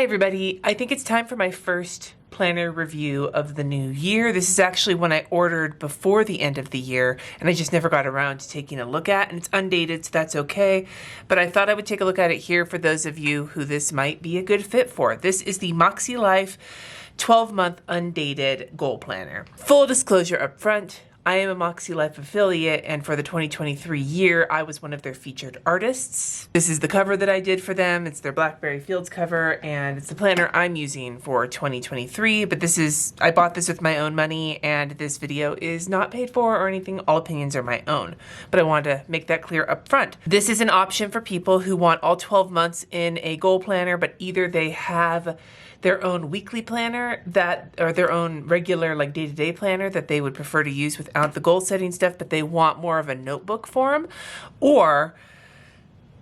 Hi everybody, I think it's time for my first planner review of the new year. This is actually one I ordered before the end of the year and I just never got around to taking a look at, and it's undated, so that's okay. But I thought I would take a look at it here for those of you who this might be a good fit for. This is the Makselife 12-month undated goal planner. Full disclosure up front, I am a Makselife affiliate, and for the 2023 year, I was one of their featured artists. This is the cover that I did for them. It's their Blackberry Fields cover, and it's the planner I'm using for 2023, but I bought this with my own money, and this video is not paid for or anything. All opinions are my own, but I wanted to make that clear up front. This is an option for people who want all 12 months in a goal planner, but either they have their own weekly planner or their own regular like day-to-day planner that they would prefer to use without the goal setting stuff, but they want more of a notebook form, or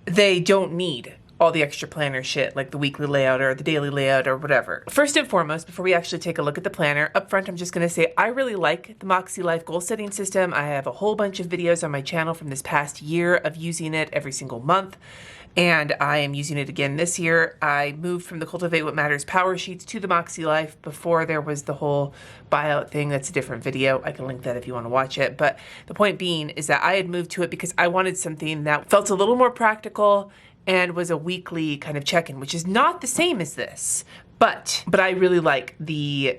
they don't need all the extra planner shit like the weekly layout or the daily layout or whatever. First and foremost, before we actually take a look at the planner, up front I'm just gonna say I really like the Makselife goal setting system. I have a whole bunch of videos on my channel from this past year of using it every single month, and I am using it again this year. I moved from the Cultivate What Matters power sheets to the Makselife before there was the whole buyout thing. That's a different video. I can link that if you want to watch it. But the point being is that I had moved to it because I wanted something that felt a little more practical and was a weekly kind of check-in, which is not the same as this. But I really like the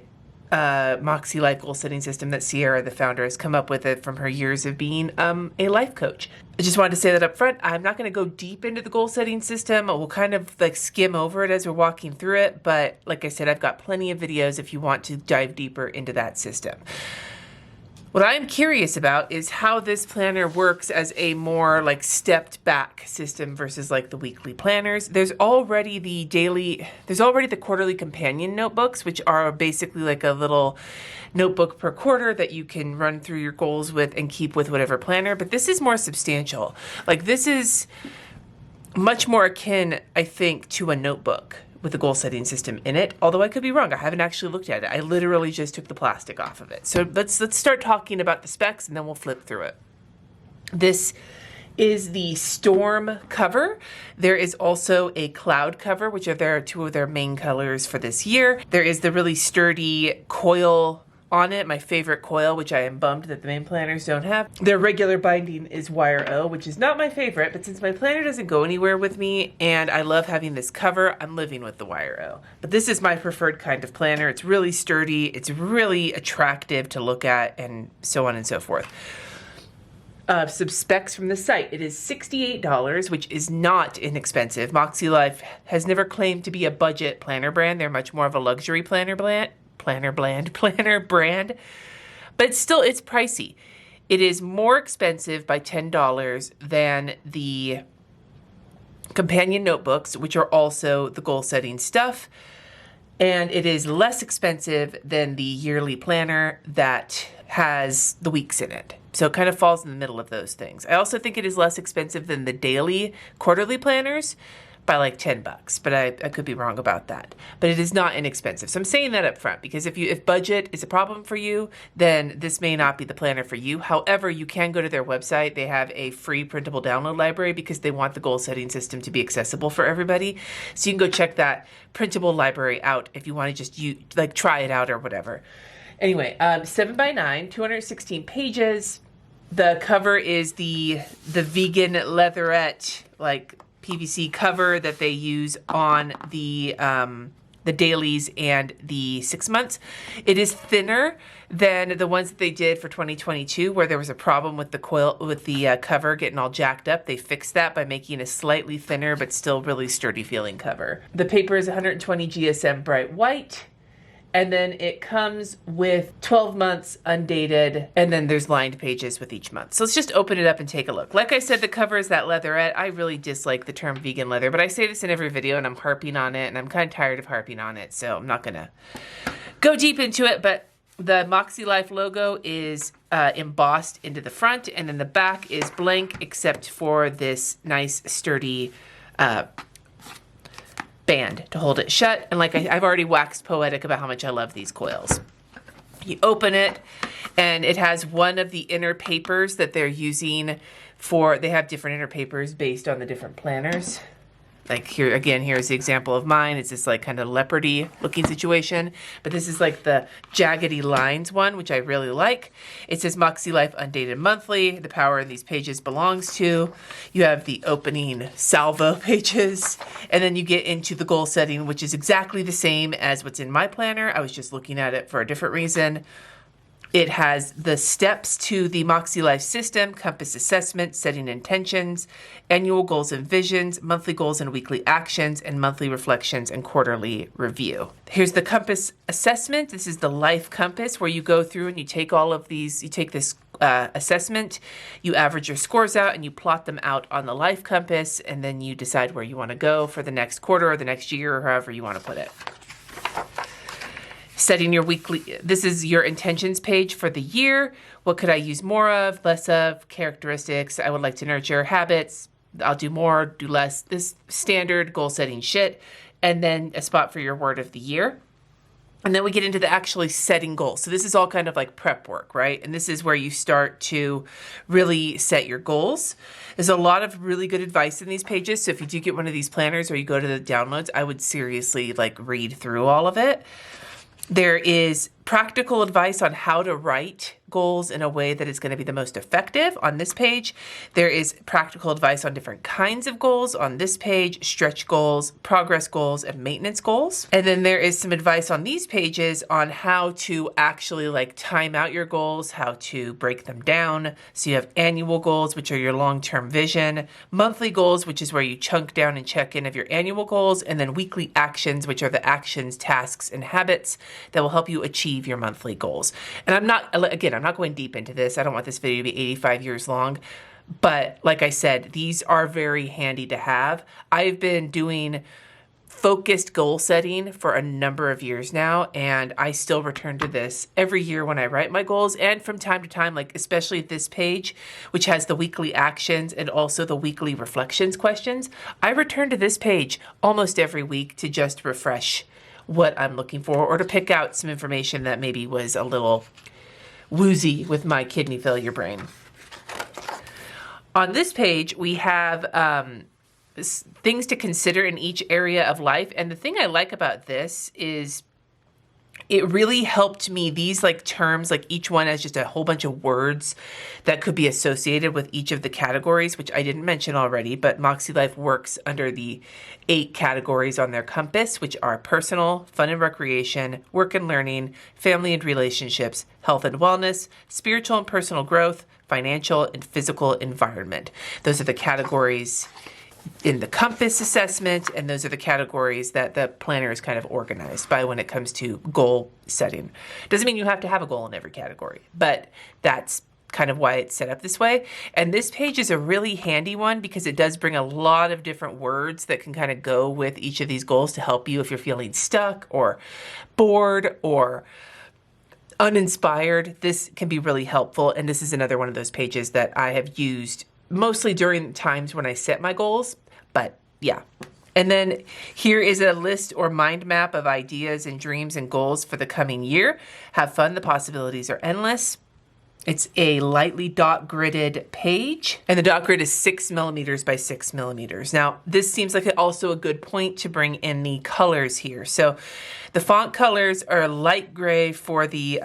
Makselife goal setting system that Sierra, the founder, has come up with it from her years of being a life coach. I just wanted to say that up front. I'm not going to go deep into the goal setting system. We'll kind of like skim over it as we're walking through it. But like I said, I've got plenty of videos if you want to dive deeper into that system. What I'm curious about is how this planner works as a more like stepped back system versus like the weekly planners. There's already the quarterly companion notebooks, which are basically like a little notebook per quarter that you can run through your goals with and keep with whatever planner. But this is more substantial. Like this is much more akin, I think, to a notebook with the goal setting system in it, although I could be wrong. I haven't actually looked at it. I literally just took the plastic off of it. So let's start talking about the specs and then we'll flip through it. This is the Storm cover. There is also a Cloud cover, which are two of their main colors for this year. There is the really sturdy coil on it, my favorite coil, which I am bummed that the main planners don't have. Their regular binding is wire O, which is not my favorite, but since my planner doesn't go anywhere with me and I love having this cover, I'm living with the wire O. But this is my preferred kind of planner. It's really sturdy, it's really attractive to look at, and so on and so forth. Some specs from the site. It is $68, which is not inexpensive. Makselife has never claimed to be a budget planner brand. They're much more of a luxury planner brand, but it's pricey. It is more expensive by $10 than the companion notebooks, which are also the goal setting stuff. And it is less expensive than the yearly planner that has the weeks in it. So it kind of falls in the middle of those things. I also think it is less expensive than the daily quarterly planners by like $10, but I could be wrong about that. But it is not inexpensive. So I'm saying that up front because if budget is a problem for you, then this may not be the planner for you. However, you can go to their website. They have a free printable download library because they want the goal setting system to be accessible for everybody. So you can go check that printable library out if you want to just try it out or whatever. Anyway, 7x9, 216 pages. The cover is the vegan leatherette PVC cover that they use on the dailies and the 6 months. It is thinner than the ones that they did for 2022, where there was a problem with the cover getting all jacked up. They fixed that by making a slightly thinner but still really sturdy feeling cover. The paper is 120 GSM bright white. And then it comes with 12 months undated, and then there's lined pages with each month. So let's just open it up and take a look. Like I said, the cover is that leatherette. I really dislike the term vegan leather, but I say this in every video and I'm harping on it, and I'm kind of tired of harping on it, so I'm not gonna go deep into it, but the Makselife logo is embossed into the front, and then the back is blank except for this nice sturdy band to hold it shut. And like I've already waxed poetic about how much I love these coils. You open it and it has one of the inner papers that they're using for, they have different inner papers based on the different planners. like here again, here's the example of mine. It's this like kind of leopardy looking situation, but this is like the jaggedy lines one, which I really like. It says Makselife Undated Monthly. The power in these pages belongs to. You have the opening salvo pages, and then you get into the goal setting, which is exactly the same as what's in my planner. I was just looking at it for a different reason. It has the steps to the Makselife system, compass assessment, setting intentions, annual goals and visions, monthly goals and weekly actions, and monthly reflections and quarterly review. Here's the compass assessment. This is the life compass where you go through and you take all of these, you take this assessment, you average your scores out and you plot them out on the life compass, and then you decide where you want to go for the next quarter or the next year or however you want to put it. Setting your weekly, this is your intentions page for the year. What could I use more of, less of, characteristics I would like to nurture, habits, I'll do more, do less, this standard goal setting shit. And then a spot for your word of the year. And then we get into the actually setting goals. So this is all kind of like prep work, right? And this is where you start to really set your goals. There's a lot of really good advice in these pages. So if you do get one of these planners or you go to the downloads, I would seriously like read through all of it. There is practical advice on how to write goals in a way that is going to be the most effective on this page. There is practical advice on different kinds of goals on this page, stretch goals, progress goals, and maintenance goals. And then there is some advice on these pages on how to actually like time out your goals, how to break them down. So you have annual goals, which are your long-term vision, monthly goals, which is where you chunk down and check in of your annual goals, and then weekly actions, which are the actions, tasks, and habits that will help you achieve your monthly goals. And I'm not going deep into this. I don't want this video to be 85 years long, but like I said, these are very handy to have. I've been doing focused goal setting for a number of years now, and I still return to this every year when I write my goals, and from time to time, like especially this page, which has the weekly actions and also the weekly reflections questions. I return to this page almost every week to just refresh what I'm looking for, or to pick out some information that maybe was a little woozy with my kidney failure brain. On this page, we have things to consider in each area of life. And the thing I like about this is it really helped me, these like terms, like each one has just a whole bunch of words that could be associated with each of the categories, which I didn't mention already, but Makselife works under the 8 categories on their compass, which are personal, fun and recreation, work and learning, family and relationships, health and wellness, spiritual and personal growth, financial and physical environment. Those are the categories in the compass assessment, and those are the categories that the planner is kind of organized by when it comes to goal setting. Doesn't mean you have to have a goal in every category, but that's kind of why it's set up this way. And this page is a really handy one because it does bring a lot of different words that can kind of go with each of these goals to help you if you're feeling stuck or bored or uninspired. This can be really helpful, and this is another one of those pages that I have used mostly during times when I set my goals, but yeah. And then here is a list or mind map of ideas and dreams and goals for the coming year. Have fun, the possibilities are endless. It's a lightly dot gridded page, and the dot grid is 6 millimeters by 6 millimeters. Now, this seems like also a good point to bring in the colors here. So the font colors are light gray for the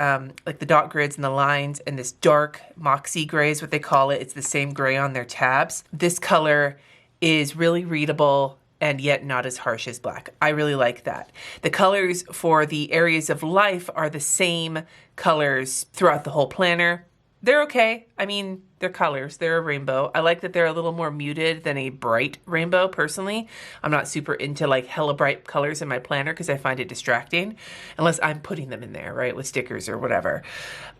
like the dot grids and the lines, and this dark moxie gray is what they call it. It's the same gray on their tabs. This color is really readable and yet not as harsh as black. I really like that. The colors for the areas of life are the same colors throughout the whole planner. They're okay. I mean, they're colors. They're a rainbow. I like that they're a little more muted than a bright rainbow, personally. I'm not super into like hella bright colors in my planner because I find it distracting, unless I'm putting them in there, right, with stickers or whatever.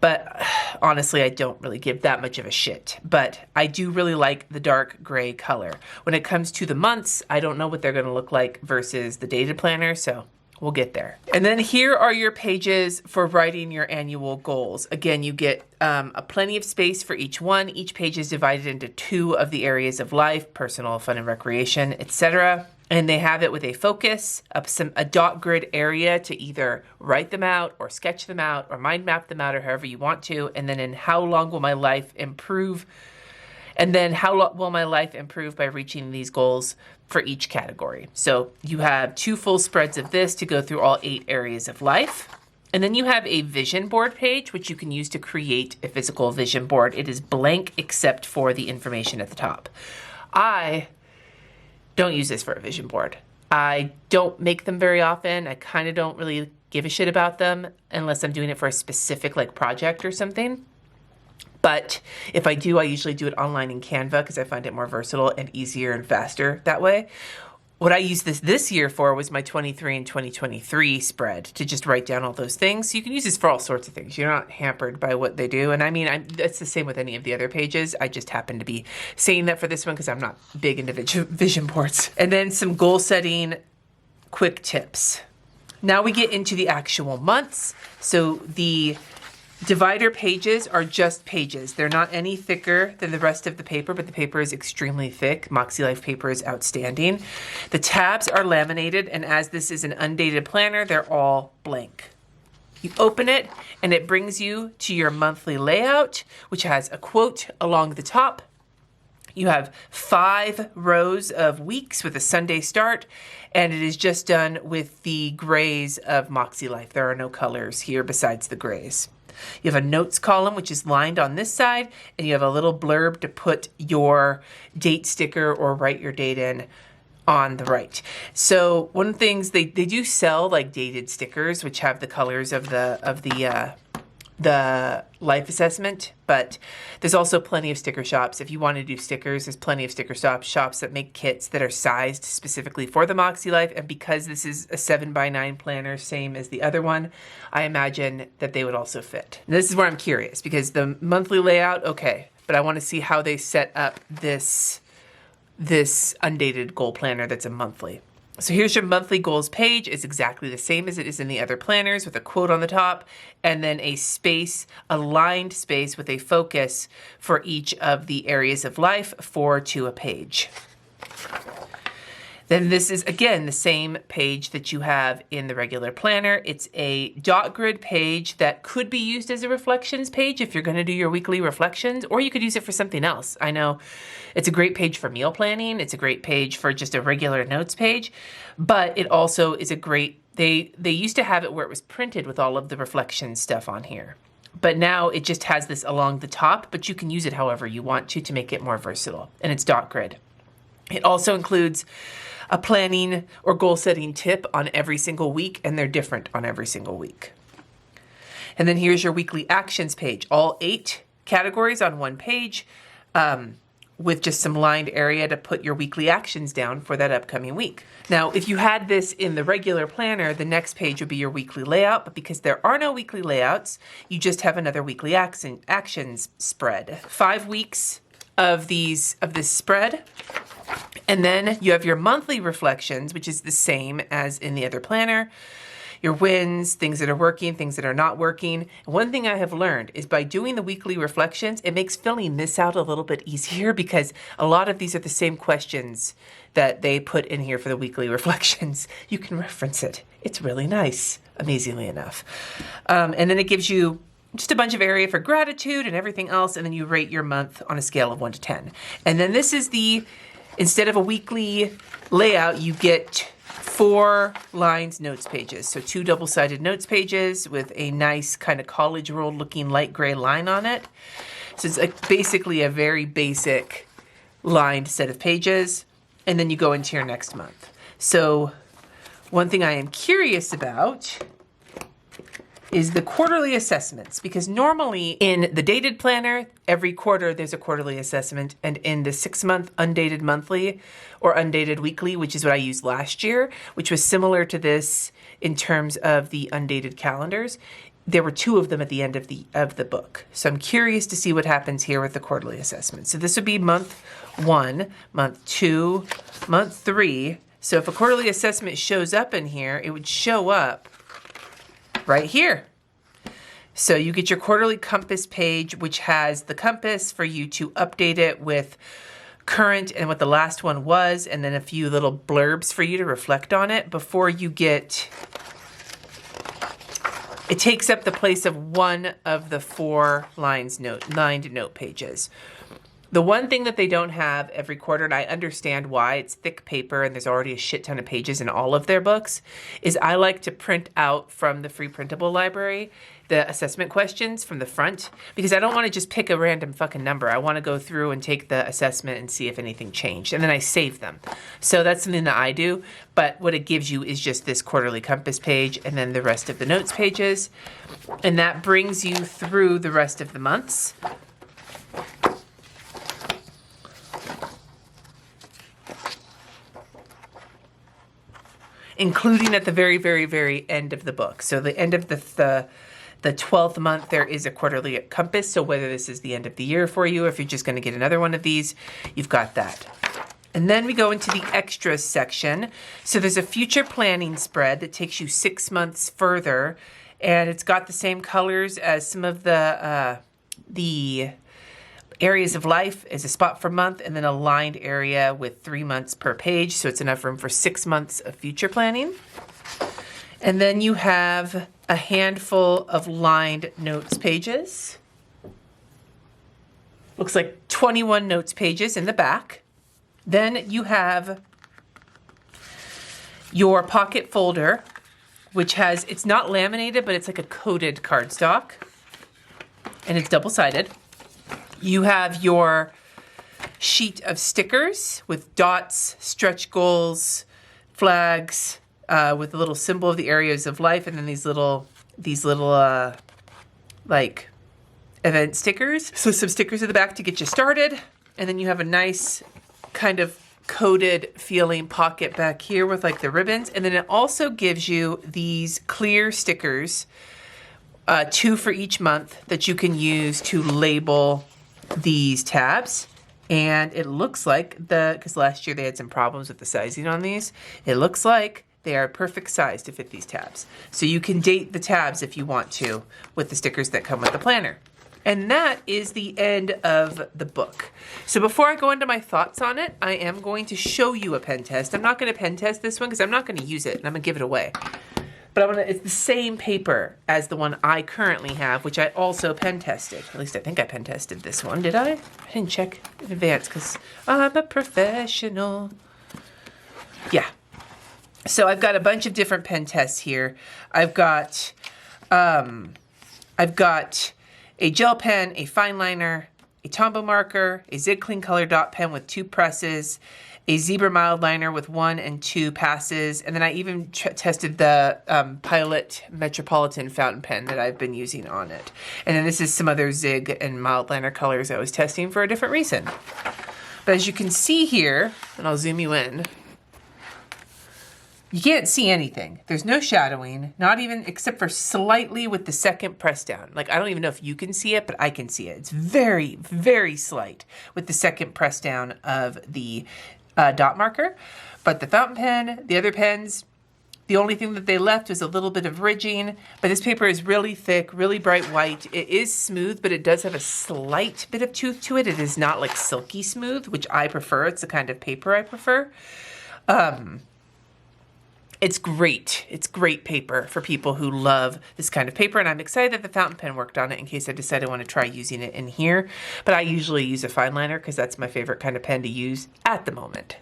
But honestly, I don't really give that much of a shit. But I do really like the dark gray color. When it comes to the months, I don't know what they're going to look like versus the dated planner, so we'll get there. And then here are your pages for writing your annual goals. Again, you get a plenty of space for each one. Each page is divided into 2 of the areas of life, personal, fun and recreation, etc. And they have it with a focus, a dot grid area to either write them out or sketch them out or mind map them out or however you want to. And then in how long will my life improve And then how will my life improve by reaching these goals for each category? So you have 2 full spreads of this to go through all 8 areas of life. And then you have a vision board page, which you can use to create a physical vision board. It is blank except for the information at the top. I don't use this for a vision board. I don't make them very often. I kind of don't really give a shit about them unless I'm doing it for a specific like project or something. But if I do, I usually do it online in Canva because I find it more versatile and easier and faster that way. What I used this year for was my 23 and 2023 spread to just write down all those things. So you can use this for all sorts of things. You're not hampered by what they do. And I mean, it's the same with any of the other pages. I just happen to be saying that for this one because I'm not big into vision boards. And then some goal setting quick tips. Now we get into the actual months. So the divider pages are just pages. They're not any thicker than the rest of the paper, but the paper is extremely thick. Makselife paper is outstanding. The tabs are laminated, and as this is an undated planner, they're all blank. You open it, and it brings you to your monthly layout, which has a quote along the top. You have 5 rows of weeks with a Sunday start, and it is just done with the grays of Makselife. There are no colors here besides the grays. You have a notes column, which is lined on this side, and you have a little blurb to put your date sticker or write your date in on the right. So one of the things they do sell like dated stickers, which have the colors of the life assessment, but there's also plenty of sticker shops. If you want to do stickers, there's plenty of sticker shops that make kits that are sized specifically for the Makselife. And because this is a 7x9 planner, same as the other one, I imagine that they would also fit. And this is where I'm curious because the monthly layout, okay, but I want to see how they set up this undated goal planner that's a monthly. So here's your monthly goals page. It's exactly the same as it is in the other planners with a quote on the top and then a space, a lined space with a focus for each of the areas of life, 4 to a page. Then this is, again, the same page that you have in the regular planner. It's a dot grid page that could be used as a reflections page if you're going to do your weekly reflections, or you could use it for something else. I know it's a great page for meal planning. It's a great page for just a regular notes page, but it also is a great, they used to have it where it was printed with all of the reflection stuff on here. But now it just has this along the top, but you can use it however you want to make it more versatile, and it's dot grid. It also includes a planning or goal setting tip on every single week, and they're different on every single week. And then here's your weekly actions page, all 8 categories on one page with just some lined area to put your weekly actions down for that upcoming week. Now, if you had this in the regular planner, the next page would be your weekly layout, but because there are no weekly layouts, you just have another weekly actions spread. 5 weeks of this spread. And then you have your monthly reflections, which is the same as in the other planner. Your wins, things that are working, things that are not working. And one thing I have learned is by doing the weekly reflections, it makes filling this out a little bit easier because a lot of these are the same questions that they put in here for the weekly reflections. You can reference it. It's really nice, amazingly enough. And then it gives you just a bunch of area for gratitude and everything else, and then you rate your month on a scale of 1 to 10. And then this is instead of a weekly layout, you get 4 lines notes pages. So 2 double-sided notes pages with a nice kind of college world looking light gray line on it. So it's like basically a very basic lined set of pages, and then you go into your next month. So one thing I am curious about is the quarterly assessments, because normally in the dated planner, every quarter there's a quarterly assessment, and in the 6-month undated monthly or undated weekly, which is what I used last year, which was similar to this in terms of the undated calendars, there were 2 of them at the end of the book. So I'm curious to see what happens here with the quarterly assessment. So this would be month 1, month 2, month 3. So if a quarterly assessment shows up in here, it would show up right here. So you get your quarterly compass page, which has the compass for you to update it with current and what the last one was, and then a few little blurbs for you to reflect on it before you get, it takes up the place of one of the 4 lined note pages. The one thing that they don't have every quarter, and I understand why, it's thick paper and there's already a shit ton of pages in all of their books, is I like to print out from the free printable library the assessment questions from the front, because I don't want to just pick a random fucking number. I want to go through and take the assessment and see if anything changed, and then I save them. So that's something that I do, but what it gives you is just this quarterly compass page and then the rest of the notes pages, and that brings you through the rest of the months. Including at the very, very, very end of the book. So the end of the 12th month, there is a quarterly compass. So whether this is the end of the year for you, or if you're just going to get another one of these, you've got that. And then we go into the extras section. So there's a future planning spread that takes you 6 months further. And it's got the same colors as some of the areas of life as a spot per month, and then a lined area with 3 months per page. So it's enough room for 6 months of future planning. And then you have a handful of lined notes pages. Looks like 21 notes pages in the back. Then you have your pocket folder, which has, it's not laminated, but it's like a coated cardstock. And it's double-sided. You have your sheet of stickers with dots, stretch goals, flags, with a little symbol of the areas of life, and then these little like event stickers. So some stickers at the back to get you started, and then you have a nice kind of coated feeling pocket back here with like the ribbons, and then it also gives you these clear stickers, 2 for each month, that you can use to label these tabs. And it looks like because last year they had some problems with the sizing on these, it looks like they are perfect size to fit these tabs. So you can date the tabs if you want to with the stickers that come with the planner. And that is the end of the book. So before I go into my thoughts on it, I am going to show you a pen test. I'm not going to pen test this one because I'm not going to use it and I'm going to give it away. But it's the same paper as the one I currently have, which I also pen tested. At least I think I pen tested this one. Did I? I didn't check in advance because I'm a professional. Yeah. So I've got a bunch of different pen tests here. I've got a gel pen, a fine liner, a Tombow marker, a Zig Clean Color dot pen with 2 presses, a Zebra mild liner with 1 and 2 passes, and then I even tested the Pilot Metropolitan fountain pen that I've been using on it. And then this is some other Zig and mild liner colors I was testing for a different reason. But as you can see here, and I'll zoom you in, you can't see anything. There's no shadowing, not even except for slightly with the second press down. Like, I don't even know if you can see it, but I can see it. It's very, very slight with the second press down of the dot marker. But the fountain pen, the other pens, the only thing that they left was a little bit of ridging. But this paper is really thick, really bright white. It is smooth, but it does have a slight bit of tooth to it. It is not like silky smooth, which I prefer. It's the kind of paper I prefer. It's great. It's great paper for people who love this kind of paper, and I'm excited that the fountain pen worked on it in case I decide I want to try using it in here. But I usually use a fine liner because that's my favorite kind of pen to use at the moment.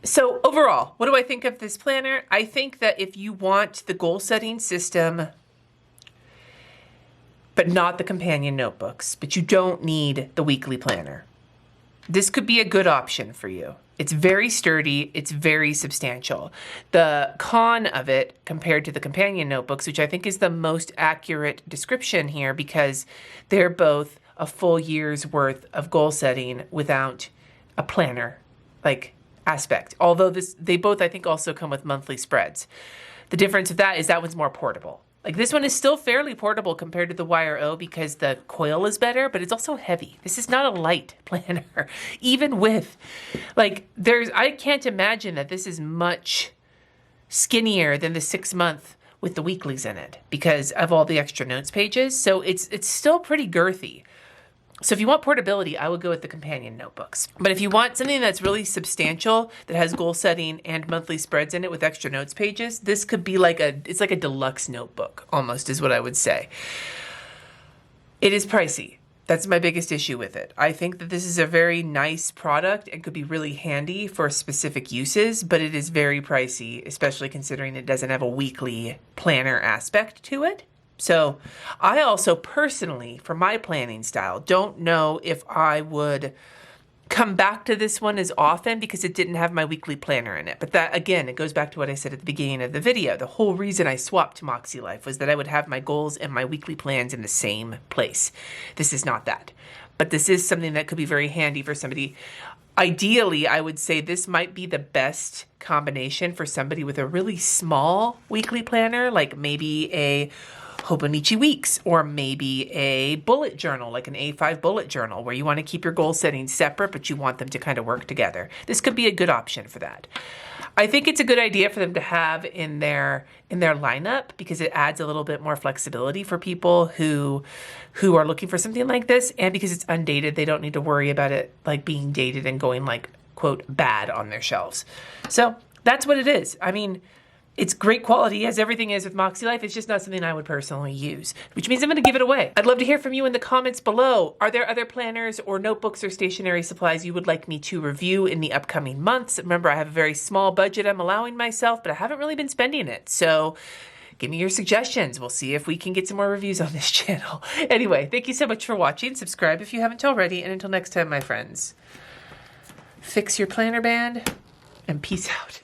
So overall, what do I think of this planner? I think that if you want the goal setting system, but not the companion notebooks, but you don't need the weekly planner, this could be a good option for you. It's very sturdy, it's very substantial. The con of it compared to the companion notebooks, which I think is the most accurate description here, because they're both a full year's worth of goal setting without a planner like aspect. Although they both, I think, also come with monthly spreads. The difference of that is that one's more portable. Like, this one is still fairly portable compared to the Wire O because the coil is better, but it's also heavy. This is not a light planner. Even with, like, I can't imagine that this is much skinnier than the 6-month with the weeklies in it because of all the extra notes pages. So it's still pretty girthy. So if you want portability, I would go with the companion notebooks. But if you want something that's really substantial, that has goal setting and monthly spreads in it with extra notes pages, this could be like it's like a deluxe notebook, almost is what I would say. It is pricey. That's my biggest issue with it. I think that this is a very nice product and could be really handy for specific uses, but it is very pricey, especially considering it doesn't have a weekly planner aspect to it. So I also personally, for my planning style, don't know if I would come back to this one as often because it didn't have my weekly planner in it. But that, again, it goes back to what I said at the beginning of the video. The whole reason I swapped to Makselife was that I would have my goals and my weekly plans in the same place. This is not that. But this is something that could be very handy for somebody. Ideally, I would say this might be the best combination for somebody with a really small weekly planner, like maybe a Hobonichi Weeks, or maybe a bullet journal, like an A5 bullet journal, where you want to keep your goal settings separate, but you want them to kind of work together. This could be a good option for that. I think it's a good idea for them to have in their lineup because it adds a little bit more flexibility for people who are looking for something like this, and because it's undated, they don't need to worry about it like being dated and going like, quote, bad on their shelves. So that's what it is. I mean, it's great quality, as everything is with Makselife. It's just not something I would personally use, which means I'm going to give it away. I'd love to hear from you in the comments below. Are there other planners or notebooks or stationery supplies you would like me to review in the upcoming months? Remember, I have a very small budget I'm allowing myself, but I haven't really been spending it. So give me your suggestions. We'll see if we can get some more reviews on this channel. Anyway, thank you so much for watching. Subscribe if you haven't already. And until next time, my friends, fix your planner band and peace out.